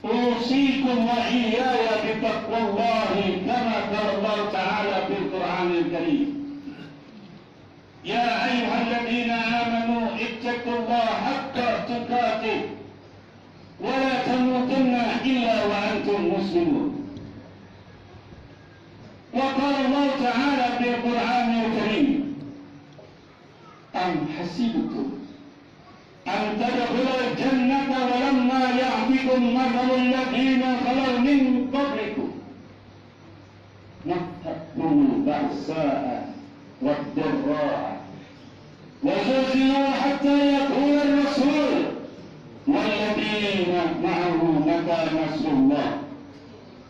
أوصيكم وإياي بتقوى الله كما قال الله تعالى في القرآن الكريم يا أيها الذين آمنوا اتقوا الله حق تقاته ولا تموتن إلا وأنتم مسلمون. وقال الله تعالى في القرآن الكريم أم حسبتم أن تدخلوا الجنة ولما يأتكم مثل الذين خلوا من قبلكم مستهم البأساء والضراء وزلزلوا حتى يقول الرسول والذين معه متى نصر الله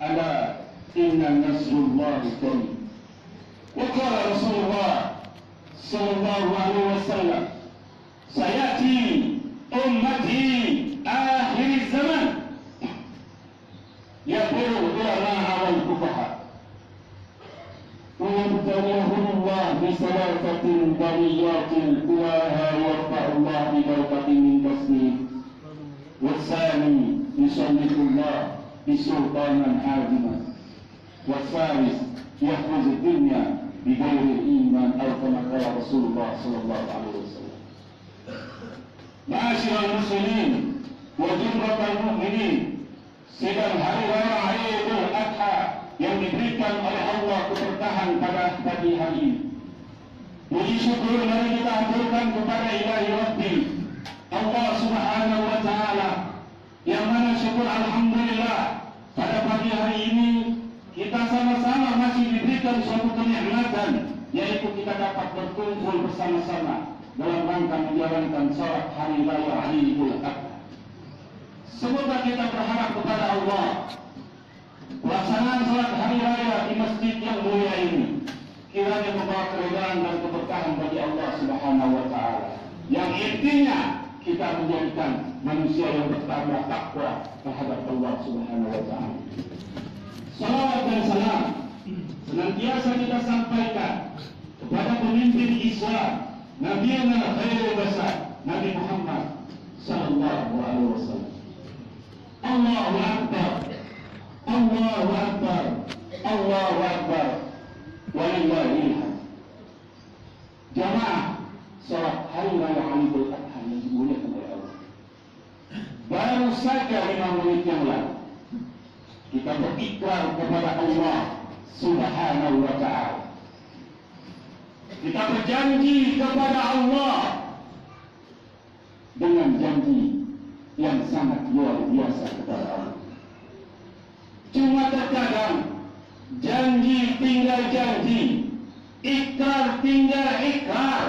ألا إن نصر الله قريب. وقال رسول الله صلى الله عليه وسلم سيأتي أمتي آخر الزمن يبر العلماء والفقهاء ويبتليهم الله بثلاثة بريات أولاها يرفع الله ببركة من تسليم والثاني يسلط الله بسلطانا هادما والثالث يخرج الدنيا بغير الإيمان أو كما قال رسول الله صلى الله عليه وسلم. Ma'asyiral muslimin wa jumratal mu'minin, sedang hari raya Idul Adha yang diberikan oleh Allah keberkahan pada pagi hari ini. Puji syukur mari kita haturkan kepada Ilahi Rabbi Allah Subhanahu wa taala, yang mana syukur alhamdulillah pada pagi hari ini kita sama-sama masih diberikan suatu kenikmatan, yaitu kita dapat berkumpul bersama-sama dalam rangka menjalankan salat hari raya Idul Adha. Semoga kita berharap kepada Allah pelaksanaan salat hari raya di masjid yang mulia ini kiranya membawa keridhaan dan keberkahan bagi Allah Subhanahu wa taala, yang intinya kita menjadikan manusia yang bertambah takwa terhadap Allah Subhanahu wa taala. Salawat dan salam senantiasa kita sampaikan kepada pemimpin Islam, Nabiuna Khairul Bashar, Nabi Muhammad sallallahu alaihi wasallam. Allahu Akbar, Allahu Akbar, Allahu Akbar, walillahil hamd. Jamaah salat hari raya Idul Adha yang dimuliakan oleh Allah, baru saja 5 menit yang lalu kita berikrar kepada Allah Subhanahu wa ta'ala. Kita berjanji kepada Allah dengan janji yang sangat luar biasa kepada Allah. Cuma terkadang janji tinggal janji, ikrar tinggal ikrar.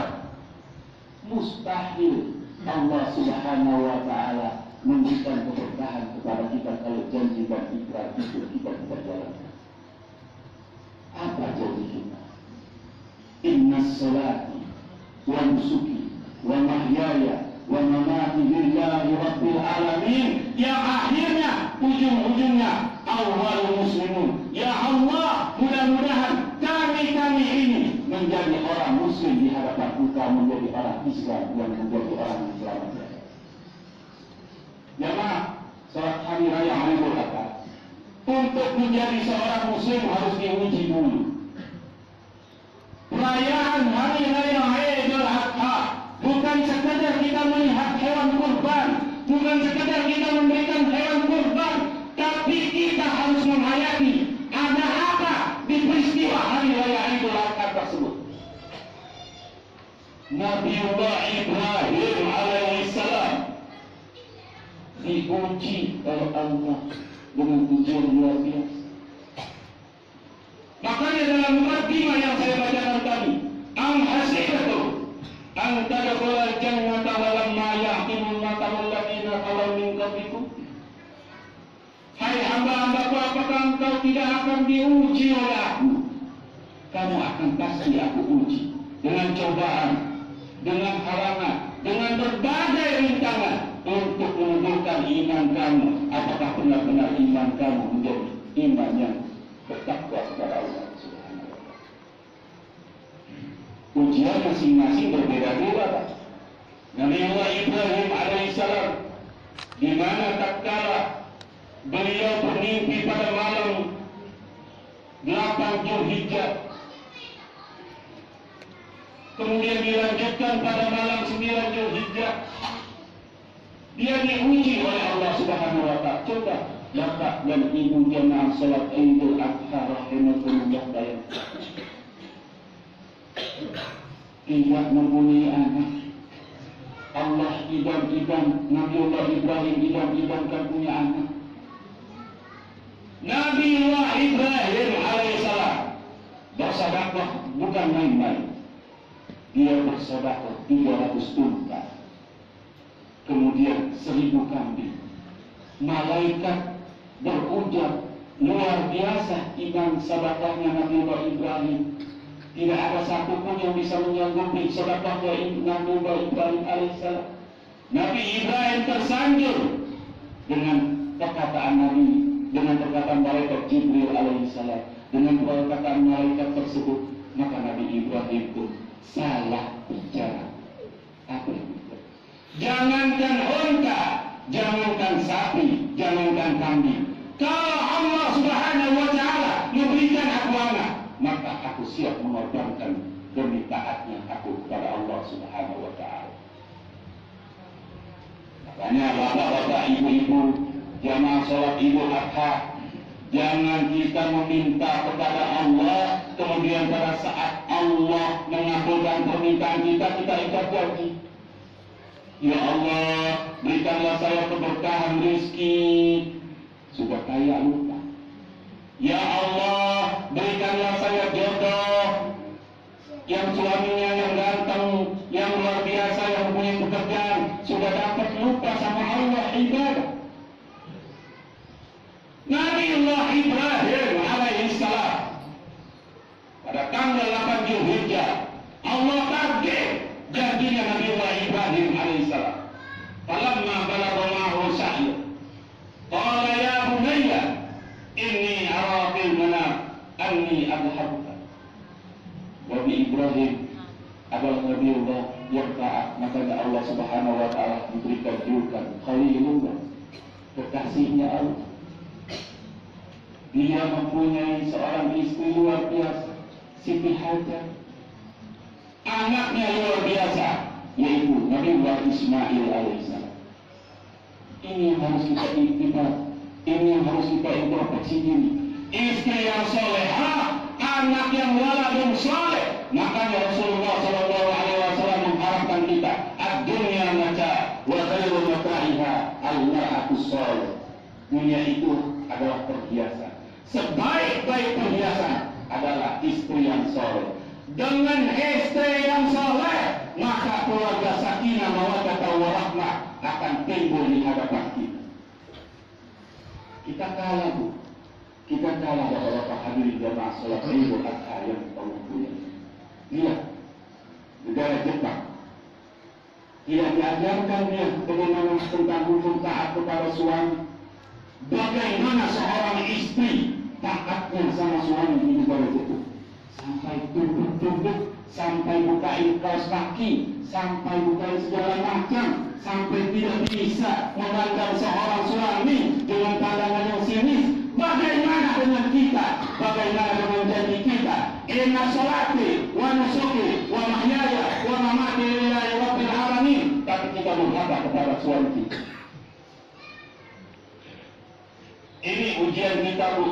Mustahil Allah Subhanahu wa ta'ala memberikan keberkahan kepada kita kalau janji dan ikrar itu tidak kita jalankan. Apa janji kita? Inna salati wa nusuki wa mahyaya wa mamati lillahi rabbil alamin, yang akhirnya ujung-ujungnya awal muslimun. Ya Allah, mudah-mudahan kami ini menjadi orang muslim di hadapan Engkau, menjadi orang Islam yang menjadi orang yang selamat. Jamaah salat hari raya Idul Adha, untuk menjadi seorang muslim harus diuji dulu. Perayaan hari raya Idul Adha bukan sekedar kita melihat hewan kurban, bukan sekedar kita memberikan hewan kurban, tapi kita harus menghayati ada apa di peristiwa hari raya Idul Adha tersebut. Nabiullah Ibrahim alaihissalam diuji oleh Allah dengan ujian luar biasa. Makanya dalam mukaddimah yang saya bacakan tadi, am hasibtum an tadkhulul jannata wa lamma ya'timul matalul ladzina khalaw min qablikum. Hai hamba-hambaku, apakah engkau tidak akan diuji oleh aku? Kamu akan pasti aku uji dengan cobaan, dengan halangan, dengan berbagai rintangan untuk menunjukkan iman kamu. Apakah benar-benar iman kamu menjadi iman yang bertakwa kepada Allah Subhanahu wa ta'ala? Ujian masing-masing berbeda-beda, Pak. Nabiullah Ibrahim alaihissalam di mana tatkala beliau bermimpi pada malam 8 Zulhijjah. Kemudian dilanjutkan pada malam 9 Zulhijjah. Dia diuji oleh Allah Subhanahu wa Ta'ala. Coba Bapak dan Ibu jamaah salat Idul Adha rahimakumullah bayang. Tidak mempunyai anak. Allah idam-idam, Nabiullah Ibrahim idam-idamkan punya anak. Nabiullah Ibrahim alaihissalam bersedekah bukan main-main. Dia bersedekah 300 unta. Kemudian 1000 kambing. Malaikat berujar luar biasa iman sedekahnya Nabiullah Ibrahim. Tidak ada satupun yang bisa menyanggupi sedekahnya Nabiullah Ibrahim alaihissalam. Nabi Ibrahim tersanjung dengan perkataan Nabi, dengan perkataan malaikat Jibril alaihissalam, dengan perkataan malaikat tersebut, maka Nabi Ibrahim pun salah bicara. Apa itu? Jangankan unta, jangankan sapi, jangankan kambing. Kalau Allah Subhanahu wa Ta'ala memberikan aku anak, maka aku siap mengorbankan demi taatnya aku kepada Allah Subhanahu wa Ta'ala. Makanya bapak-bapak, ibu-ibu, jamaah sholat Idul Adha, jangan kita meminta kepada Allah, kemudian pada saat Allah mengabulkan permintaan kita, kita ikat janji. Ya Allah, berikanlah saya keberkahan rezeki. Sudah kaya lupa. Ya Allah, berikanlah saya jodoh yang suaminya yang ganteng, yang luar biasa, yang mempunyai pekerjaan. Sudah dapat, lupa sama Allah ibadah. Nabiullah Ibrahim alaihissalam pada tanggal 8 Zulhijjah, Allah target janjinya Nabiullah Ibrahim alaihissalam. Falamma balagha ma'ahu sa'y, qala ya bunayya inni ara fil manam anni adhabuka. Nabi Ibrahim adalah Nabiullah yang taat, maka Allah Subhanahu wa Ta'ala diberikan julukan Khalilullah, kekasihnya Allah. Dia mempunyai seorang istri luar biasa, Siti Hajar. Anaknya luar biasa, yaitu Nabiullah Ismail alaihissalam. Ini yang harus kita iktibar, ini yang harus kita introspeksi diri. Istri yang solehah, anak yang waladun soleh. Makanya Rasulullah Shallallahu Alaihi Wasallam mengharapkan kita, ad-dunya mata wa khairul mata'iha al-mar'atus soleh. Dunia itu adalah perhiasan. Sebaik-baik perhiasan adalah istri yang soleh. Dengan istri yang soleh, maka keluarga sakinah mawaddah warahmah akan timbul di hadapan kita. Kita kalah, Bu. Kita kalah, bapak-bapak hadirin jamaah salat Idul Adha yang Allah. Lihat negara Jepang. Tidak diajarkan dia bagaimana tentang hukum taat kepada suami. Bagaimana seorang istri taatnya sama suami di negara Jepang. Sampai tunduk-tunduk, sampai bukain kaos kaki, sampai bukain segala macam, sampai tidak bisa memandang seorang suami dengan pandangan yang sinis. Bagaimana dengan kita? Bagaimana dengan janji kita? Inna sholati wa nusuki wa mahyaya wa mamati lillahi rabbil alamin. Tapi kita berkata kepada suami kita. Ini ujian kita, Bu.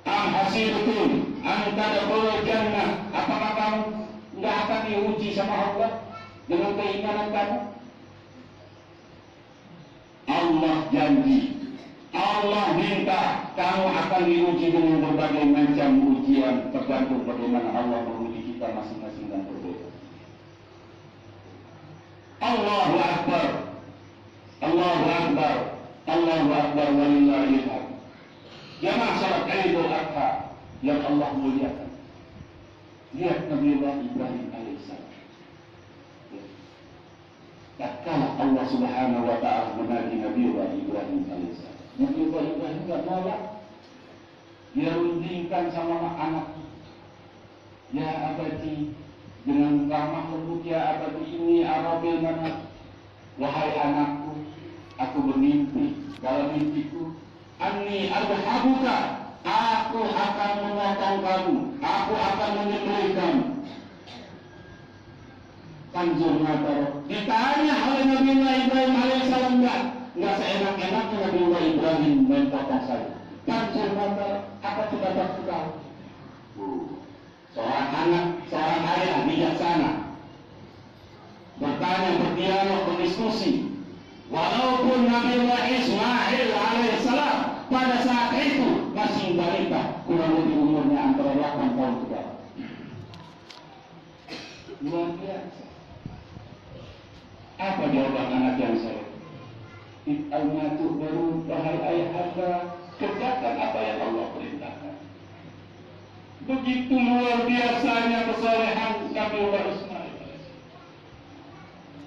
Am hasibtum an tadkhulul jannah. Apakah kamu enggak akan diuji sama Allah dengan keimanan kamu? Allah janji, Allah minta, kamu akan diuji dengan berbagai macam ujian, tergantung bagaimana Allah menguji kita masing-masing dan berbeda. Allahu Akbar, Allahu Akbar, Allahu Akbar walillahil hamd. Jamaah salat Idul Adha yang Allah muliakan. Lihat Nabiullah Ibrahim alaihissalam. Tatkala Allah Subhanahu wa Ta'ala menagih Nabiullah Ibrahim alaihissalam, Nabiullah Ibrahim tidak nolak. Dia rundingkan sama anak. Ya abadi, dengan ramah lembut, ya abadi ini arabil mana. Wahai anakku, aku bermimpi dalam mimpiku anni arhabuka, aku akan memotong kamu, aku akan menyembelih kamu. Tanjur Mataro ditanya oleh Nabi Ibrahim alaihissalam, enggak seenak-enaknya Nabi Ibrahim main potong saya. Tanjur Mataro, apa pendapat kau? Seorang anak, seorang ayah bijaksana bertanya, berdialog, berdiskusi. Walaupun Nabi Ismail alaihissalam pada saat itu masih balita, kurang lebih umurnya antara 8 tahun ke bawah. Luar biasa. Apa jawaban anak yang saya? Al-Matuh baru, wahai ayah anda, kerjakan apa yang Allah perintahkan. Begitu luar biasanya kesolehan Nabi Ismail.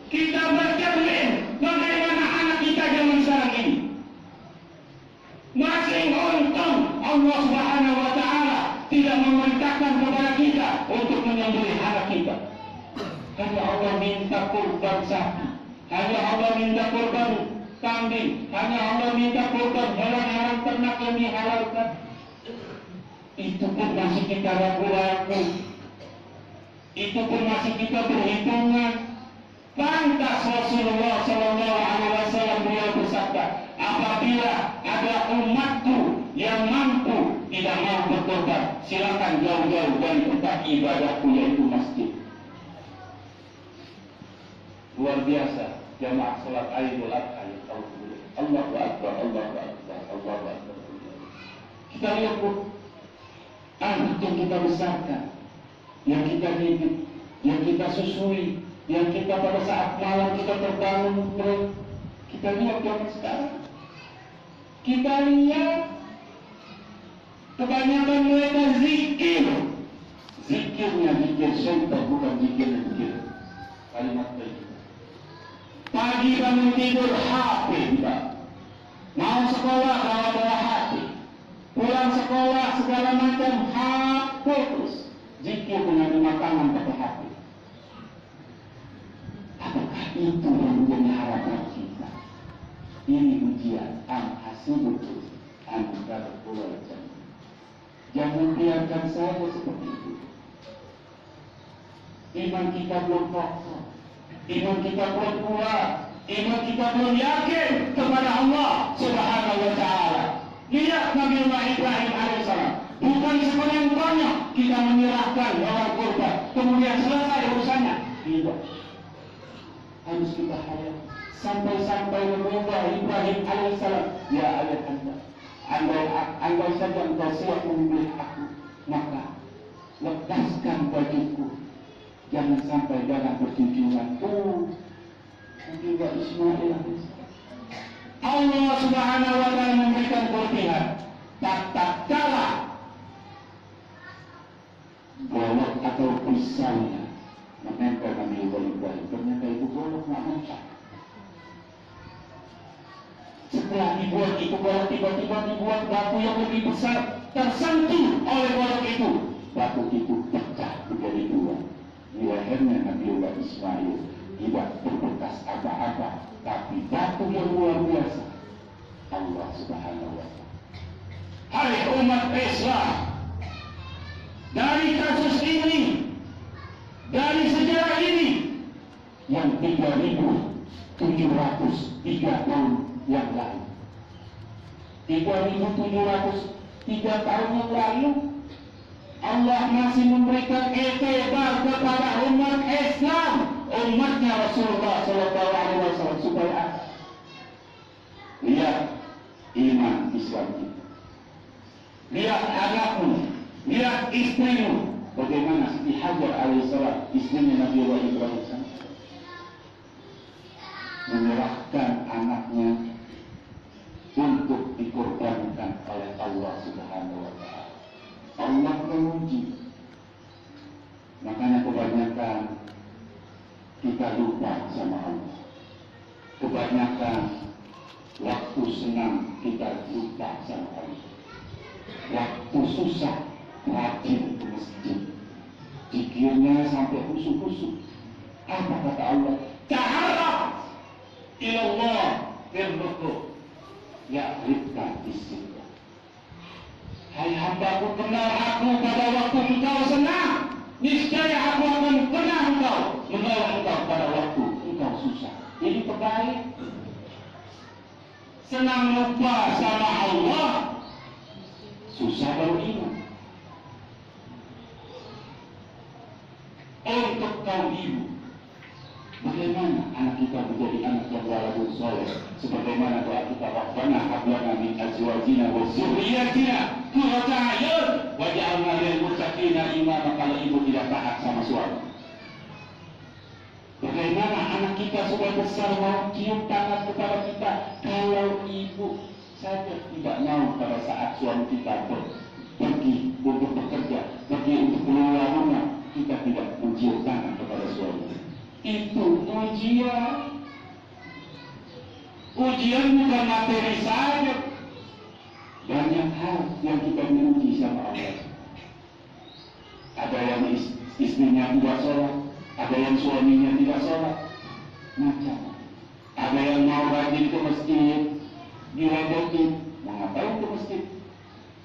Kita bercermin bagaimana anak kita zaman sekarang ini. Masih untung Allah Subhanahu wa Ta'ala tidak memerintahkan kepada kita untuk menyembelih anak kita. Hanya Allah minta kurban sapi, hanya Allah minta kurban kambing, hanya Allah minta kurban hewan-hewan ternak yang dihalalkan. Itu pun masih kita ragu-ragu, itu pun masih kita berhitungan. Pantas Rasulullah Sallallahu Alaihi Wasallam beliau bersabda, apabila ada umatku yang mampu tidak mau berkorban, silakan jauh-jauh dari tempat ibadahku yaitu masjid. Luar biasa jamaah salat Idul Adha yang tahu. Allahu Akbar, Allahu Akbar, Allahu Akbar. Kita lihat anak yang kita besarkan, yang kita didik, yang kita susui, yang kita pada saat malam kita terbangun, kita lihat zaman sekarang. Kita lihat kebanyakan mereka zikir. Zikirnya zikir syaitan, bukan zikir kalimat baik. Pagi bangun tidur HP kita. Mau sekolah bawa HP. Pulang sekolah segala macam HP terus. Zikir dengan makanan pakai HP. Apakah itu yang menjadi harapan kita? Ini ujian hasil betul antara pulau dan jangan biarkan saja seperti itu. Iman kita belum kokoh, iman kita belum kuat, iman kita belum yakin kepada Allah Subhanahu wa Ta'ala. Lihat Nabi Ibrahim alaihissalam, bukan sebanyak-banyak kita menyerahkan orang kurban kemudian selesai urusannya. Tidak. Harus kita hayat sampai Nabi Ibrahim alaihissalam, ya ayah anda, andai saja engkau siap memilih aku, maka lepaskan bajuku, jangan sampai darah berjunjungan. Nabi Ismail alaihissalam, Allah Subhanahu wa Ta'ala memberikan kelebihan. Tak kala golok atau pisaunya menempel Nabi Ibrahim, ternyata itu golok nggak mempan. Setelah dibuat itu golok, tiba-tiba dibuat batu yang lebih besar, tersentuh oleh golok itu, batu itu pecah menjadi dua. Di lehernya Nabi Ismail tidak berbekas apa-apa, tapi batu yang luar biasa. Allah Subhanahu wa Ta'ala. Hai umat Islam, dari kasus ini, dari sejarah ini, yang 3.703 tahun yang lalu, 3.703 tahun yang lalu, Allah masih memberikan itibar kepada umat Islam, umatnya Rasulullah Sallallahu Alaihi Wasallam, supaya lihat iman Islam kita, lihat anakmu, lihat istrimu, bagaimana Siti Hajar alaihissalam, istrinya Nabi Ibrahim, menyerahkan anaknya untuk dikorbankan oleh Allah Subhanahu wa Ta'ala. Allah menguji. Makanya kebanyakan kita lupa sama Allah. Kebanyakan waktu senang kita lupa sama Allah. Waktu susah rajin ke masjid, zikirnya sampai khusyuk-khusyuk. Apa kata Allah? Ta'arraf ilallah birruku ya'rifka bisik. hambaku kenal aku pada waktu engkau senang, niscaya aku akan kenal engkau, menolong engkau pada waktu engkau susah. Jadi terbaik senang lupa sama Allah, susah baru ingat. Untuk kaum ibu, bagaimana anak kita menjadi anak yang waladun soleh, sebagaimana doa kita, Rabbana hab lana min azwajina wa dzurriyyatina qurrata a'yun waj'alna lil muttaqina imama. Kalau ibu tidak taat sama suami, bagaimana anak kita sudah besar mau cium tangan kepada kita, kalau ibu saja tidak mau pada saat suami kita pergi untuk bekerja, pergi untuk keluar rumah, kita tidak mencium tangan kepada suami. Itu ujian. Ujian bukan materi saja, banyak hal yang kita diuji sama Allah. Ada yang istrinya tidak sholat, ada yang suaminya tidak sholat, macam. Ada yang mau rajin ke masjid, diredotin, mau ngapain ke masjid?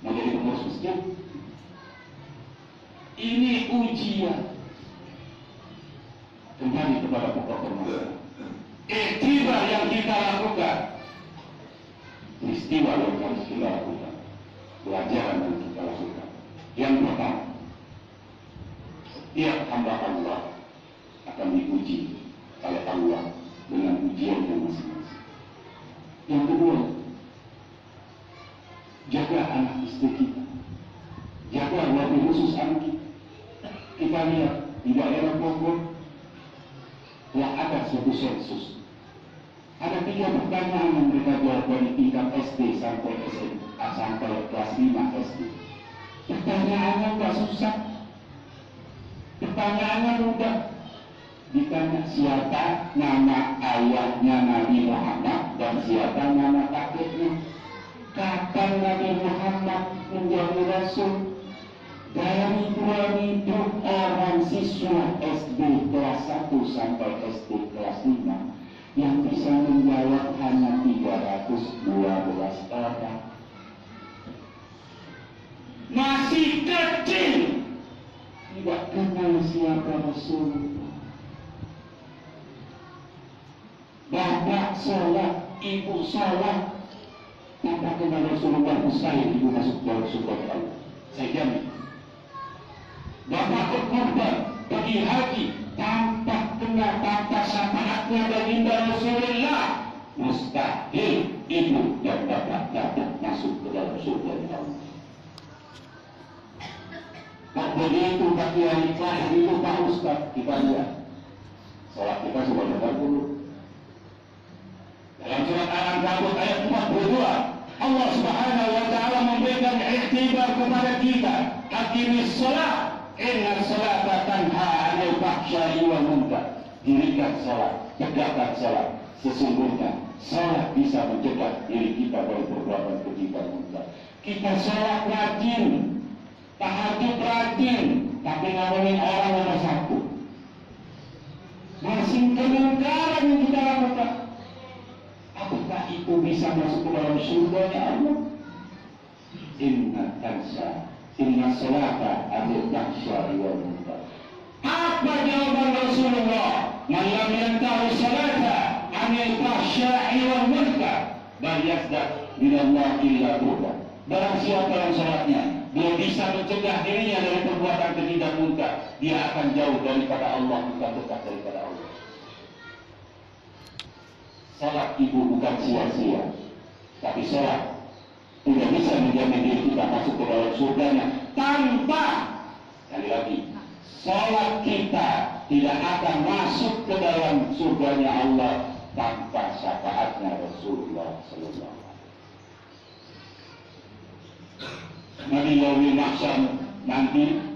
Mau jadi pengurus masjid? Ini ujian. Kembali kepada pokok permasalahan. Iktibar yang kita lakukan, peristiwa yang harus kita lakukan, pelajaran yang kita lakukan. Yang pertama, tiap hamba Allah akan diuji oleh Allah dengan ujian yang masing-masing. Yang kedua, jaga anak istri kita, jaga wabil khusus anak kita. Kita lihat di daerah Bogor yang ada suatu sensus, ada 3 pertanyaan yang mereka jawab dari tingkat SD sampai SMA, sampai kelas 5 SD. Pertanyaannya nggak susah, pertanyaannya mudah. Ditanya siapa nama ayahnya Nabi Muhammad dan siapa nama kakeknya, kapan Nabi Muhammad menjadi Rasul. Dari 2000 orang siswa SD kelas 1 sampai SD kelas 5 yang bisa menjawab hanya 312 orang. Masih kecil, tidak kenal siapa Rasulullah. Bapak sholat, ibu sholat, tanpa kenal Rasulullah, mustahil ibu masuk dalam surga Allah. Saya jamin. Bapak berkorban, pergi haji, tanpa kenal tanpa syafaatnya baginda Rasulullah, mustahil ibu dan bapak dapat masuk ke dalam surga Allah. Kok begitu Pak Kiai, itu Pak Ustaz, kita lihat sholat kita sudah benar dulu. Dalam surat Al-Ankabut ayat 42, Allah Subhanahu wa taala memberikan iktibar kepada kita, aqimis shalah inna sholata tanha 'anil fahsya'i wal munkar. Dirikan salat, tegakkan salat. Sesungguhnya salat bisa mencegah diri kita dari perbuatan keji dan munkar. Kita salat rajin, tahajud rajin, tapi ngomongin orang nomor 1. Masih kemungkaran yang kita lakukan. Apakah itu bisa masuk ke dalam surga Allah? Inna salata adil tahsyari wal munkar. Apa jawaban Rasulullah? Man lam yantahu salata anil tahsyari wal munkar bal yazdad minallah illa bu'da. Barang siapa yang salatnya dia bisa mencegah dirinya dari perbuatan keji dan munkar, dia akan jauh daripada Allah, bukan dekat daripada Allah. Salat ibu bukan sia-sia, tapi salat tidak bisa menjamin diri kita masuk ke dalam surganya tanpa, sekali lagi, salat kita tidak akan masuk ke dalam surganya Allah tanpa syafaatnya Rasulullah sallallahu alaihi wasallam. Nabi yaumil mahsyar nanti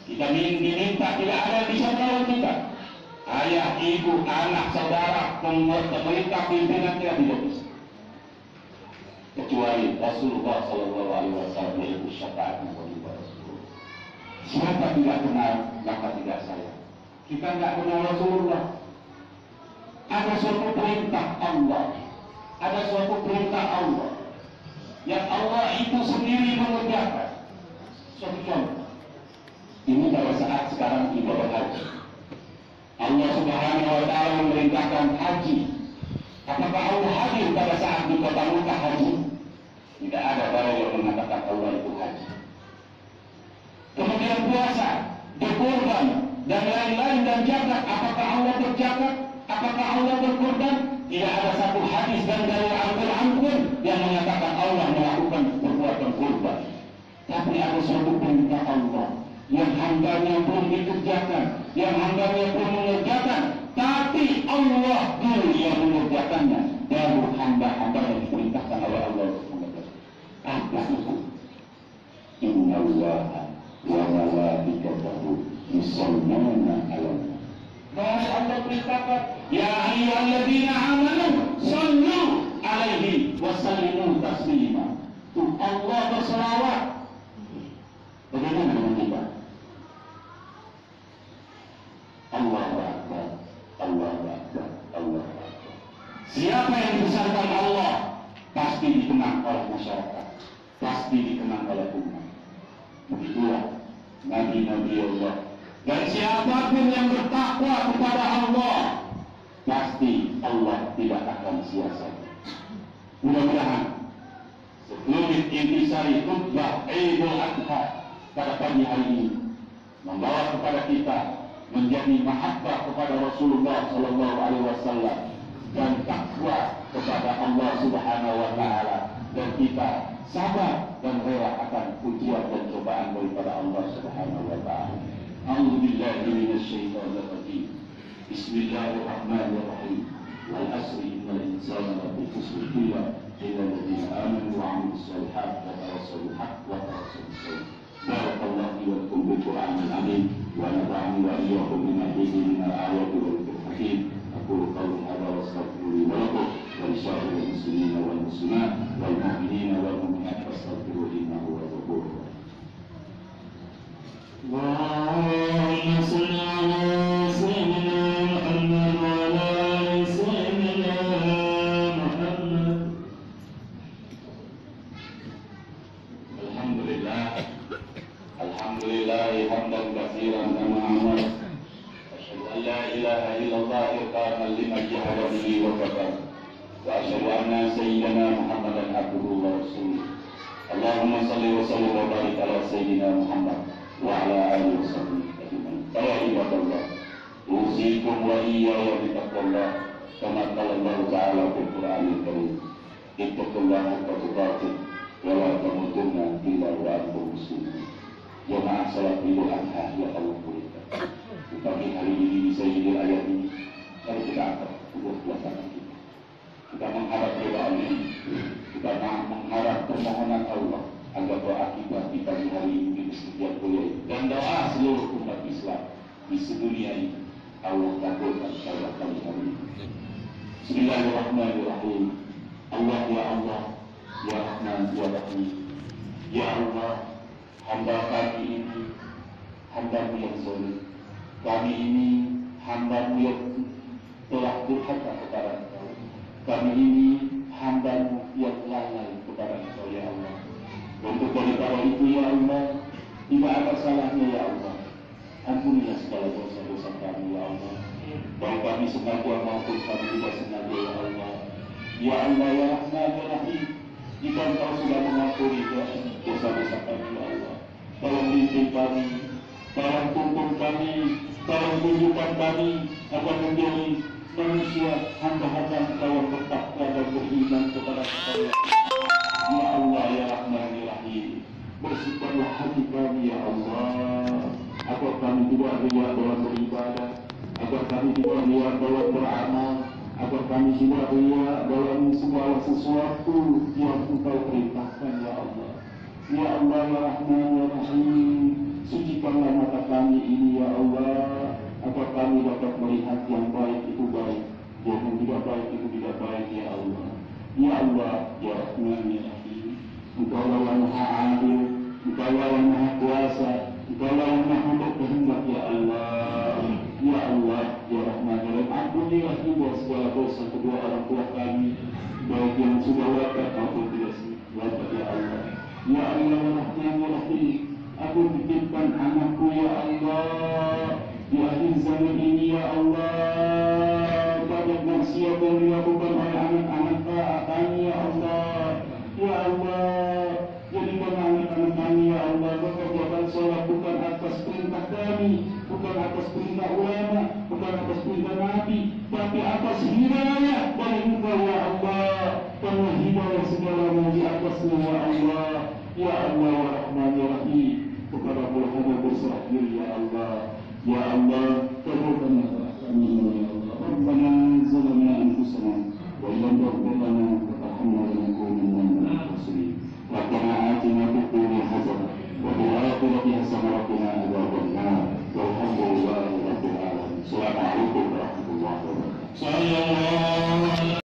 kita diminta, tidak ada yang bisa menolong kita. Ayah, ibu, anak, saudara, pemerintah, pimpinan tidak bisa, kecuali Rasulullah Sallallahu Alaihi Wasallam yaitu syafaatnya bagi Rasulullah. Siapa tidak kenal maka tidak sayang. Kita tidak kenal Rasulullah. Ada suatu perintah Allah, ada suatu perintah Allah yang Allah itu sendiri mengerjakan. Subhanahu wa Ta'ala memerintahkan haji. Apakah Allah hadir pada saat di kota Mekah haji? Tidak ada dalil yang mengatakan Allah itu haji. Kemudian puasa, berkorban, dan lain-lain dan zakat. Apakah Allah berzakat? Apakah Allah berkorban? Tidak ada satu hadis dan dalil Al-Quran pun yang mengatakan Allah melakukan perbuatan korban. Tapi ada suatu perintah Allah yang hambanya belum dikerjakan, yang hambanya belum mengerjakan, tapi Allah dulu yang mengerjakannya, baru hamba-hamba yang diperintahkan oleh Allah untuk mengerjakan. Apa itu? Inna Allaha wa malaikatahu yusholluna 'alan nabi. Maka Allah perintahkan, ya ayyuhalladzina amanu shallu 'alaihi wa sallimu taslima. Tuh Allah berselawat. Bagaimana dengan kita? Allahu Akbar, Allahu Akbar, Allahu Akbar. Siapa yang dibesarkan Allah pasti dikenang oleh masyarakat, pasti dikenang oleh umat. Begitulah Nabi-Nabi Allah. Dan siapapun yang bertakwa kepada Allah, pasti Allah tidak akan sia-sia. Mudah-mudahan sekelumit intisari khutbah Idul Adha pada pagi hari ini membawa kepada kita menjadi mahabbah kepada Rasulullah Sallallahu Alaihi Wasallam dan takwa kepada Allah Subhanahu Wa Taala, dan kita sabar dan rela akan ujian dan cobaan daripada Allah Subhanahu Wa Taala. A'udzubillahi minasyaitonir rajim. Bismillahirrahmanirrahim. Wal asri innal insana lafi khusr illa alladziina aamanu wa 'amilus shalihaati wa tawassaw bil haqqi wa tawassaw bis sabr. Barakallahu li wa lakum bil Qur'anil 'azim wa nafa'ani wa iyyakum bima fihi minal ayati wal dhikril hakim. Aqulu qawli hadza wa astaghfiru li wa lakum wa li sa'iril muslimina wal muslimat wal mu'minina wal mu'minat fastaghfiruhu innahu huwal ghafurur rahim. Allahumma shalli 'ala sayyidina Muhammad wa 'ala ali sayyidina Muhammad. Alhamdulillah, alhamdulillah hamdan katsiran kama amara. Asyhadu an la ilaha illallah iqaman liman jahada bihi wa kafara. Wa asyhadu anna sayyidina Muhammadan abduhu wa rasuluh. Allahumma shalli wa sallim wa barik ala sayyidina Muhammad wa ala alihi wa sahbihi ajma'in. Ya ibadallah, usikum wa iyaya bittaqwallah kama qala Allah ta'ala fil Qur'anil Karim. Ittaqullaha haqqa tuqatih wa la tamutunna illa wa antum muslimun. Jemaah salat Idul Adha yang Allah muliakan. Di pagi hari ini di Sayyidil ayat ini, mari kita angkat kedua tangan kita. Kita mengharap doa Allah, kita mengharap permohonan Allah agar doa kita di pagi hari ini setiap kuliah dan doa seluruh umat Islam di sedunia ini Allah kabulkan pada pagi hari ini. Bismillahirrahmanirrahim. Allah ya Allah, ya Rahman ya Rahim. Ya Allah, hamba kami ini hamba-Mu yang zalim. Kami ini hamba-Mu yang telah durhaka kepada Engkau. Kami ini hamba-Mu yang lalai kepada Engkau ya Allah. Untuk daripada itu ya Allah, tidak ada salahnya ya Allah. Ampunilah segala dosa-dosa kami ya Allah, baik kami sengaja maupun kami tidak sengaja ya Allah. Ya Allah ya Rahman ya Rahim, jika Engkau sudah mengampuni dosa-dosa kami ya Allah, tolong bimbing kami, tolong tuntun kami, tolong tunjukkan kami agar menjadi manusia hamba-hamba Engkau yang bertakwa dan beriman kepada Engkau. Ya Allah ya Rahman ya Rahim, bersihkanlah hati kami ya Allah, agar kami tidak riya dalam beribadah, agar kami tidak riya dalam beramal, agar kami tidak riya dalam segala sesuatu yang Engkau perintahkan ya Allah. Ya Allah ya Rahman ya Rahim, sucikanlah mata kami ini ya Allah, agar kami dapat melihat yang baik itu baik, yang tidak baik itu tidak baik ya Allah. Ya Allah ya Rahman ya Rahim, Engkau yang Maha Adil, Engkau yang Maha Kuasa, Engkau yang Maha berkehendak ya Allah. Ya Allah ya Rahman ya Rahim, ampunilah juga segala dosa kedua orang tua kami, baik yang sudah wafat maupun tidak wafat ya Allah. Ya Allah ya Rahman ya Rahim, aku titipkan anakku ya Allah, di akhir zaman ini ya Allah, banyak maksiat yang dilakukan oleh anak-anak kami ya Allah. Ya Allah, jadikan anak-anak kami ya Allah mengerjakan sholat bukan atas perintah kami, bukan atas perintah ulama, bukan atas perintah Nabi, tapi atas hidayah dari Engkau ya Allah. Karena hidayah segalanya di atasnya ya Allah. Ya Allah wa Rahman ya Rahim, kepada Rabbul berserah diri ya Allah. Ya Allah, kabulkanlah